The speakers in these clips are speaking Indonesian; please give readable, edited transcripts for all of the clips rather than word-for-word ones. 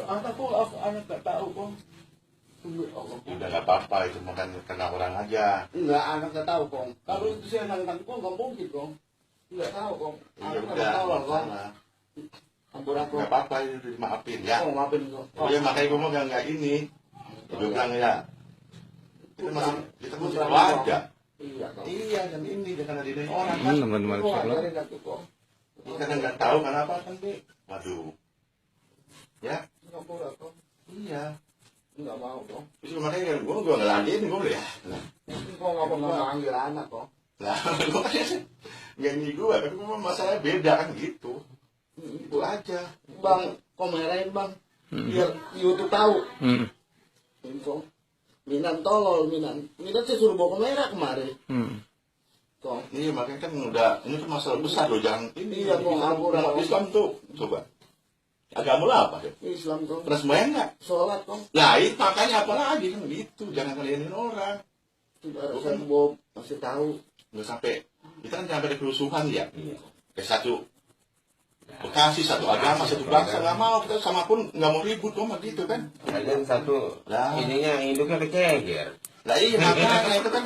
Anak nggak tahu kok. Udah nggak apa-apa, itu makan karena orang aja. Enggak, anak nggak tahu kok. Kalau itu saya nantang kok nggak mungkin kok. Nggak tahu kok. Iya Anak udah, nggak tahu kok. sana. Ampun aku. Nggak apa-apa, itu dimaafin ya. Oh, maafin kok. Iya makanya gue mau nggak ini. Gue bilang ya. Kita masih keluarga. Iya kok. Iya, dan ini jangan ada orang kan. Teman-teman Keluarga sekolah. itu kok. Karena nggak tahu kenapa kan nih. Waduh. Ya. Nggak boleh kok. Iya. Nggak mau kok. Terus makanya gue ngeladein gue ya. Kok nggak pernah manggil anak kok. Lah, gue kan nyanyi gue, tapi memang masalahnya beda kan gitu. Itu aja. Bang, komerain bang. Biar YouTube tahu. Info. Minan tolol, Minan sih suruh bawa kamera kemarin. Kok. Iya makanya kan udah, ini kan masalah besar loh, jangan ini. Iya, kok ngabur. Umat Islam tuh, coba. Agama lo apa deh? Islam kok. Pernah sembahyang nggak? Sholat kok. Lah itu makanya apa lagi kan gitu, jangan ngeladenin orang. Saya bawa masih tahu. Nggak sampai, kita kan sampai ada kerusuhan ya. Satu Bekasi, satu agama, satu bangsa, nggak mau, kita sama pun nggak mau ribut kok gitu kan. Kalian satu ininya induknya dikeger. Lah iya makanya itu kan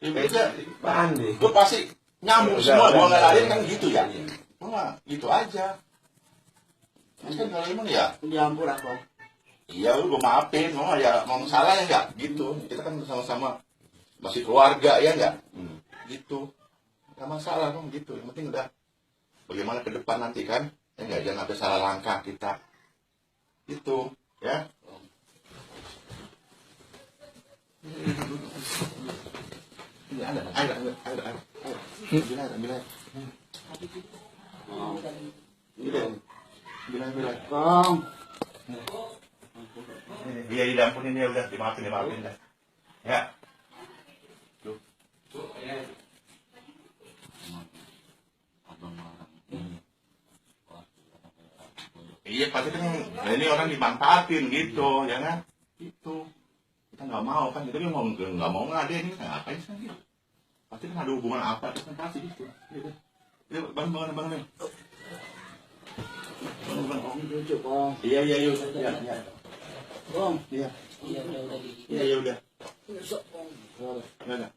ributnya Pandi. gue pasti nyambung semua, gue nggak lain kan gitu ya. Cuma gitu aja. Mas kan kalau emang ya, Diampur aku. iya lu gue maafin, mau ya mau salah ya nggak gitu. Kita kan sama-sama masih keluarga ya nggak, gitu. Nggak masalah kok gitu. Yang penting udah bagaimana ke depan nanti kan, ya nggak jangan ada salah langkah kita. Itu ya. Ini ada. Bila. Bang. Iya, diampunin ya udah, dimaafin dah. Ya. Tuh. Iya, pasti kan ini orang dimanfaatin gitu, ya kan? Itu. Kita nggak mau kan, kita nggak mau ngadain ini, ngapain sih gitu? Pasti kan ada hubungan apa, itu kan pasti gitu. Iya, bangun. Bangun. Iya, yuk. Iya. Bang. Iya. Iya udah. Iya, udah. Besok bang. Nggak.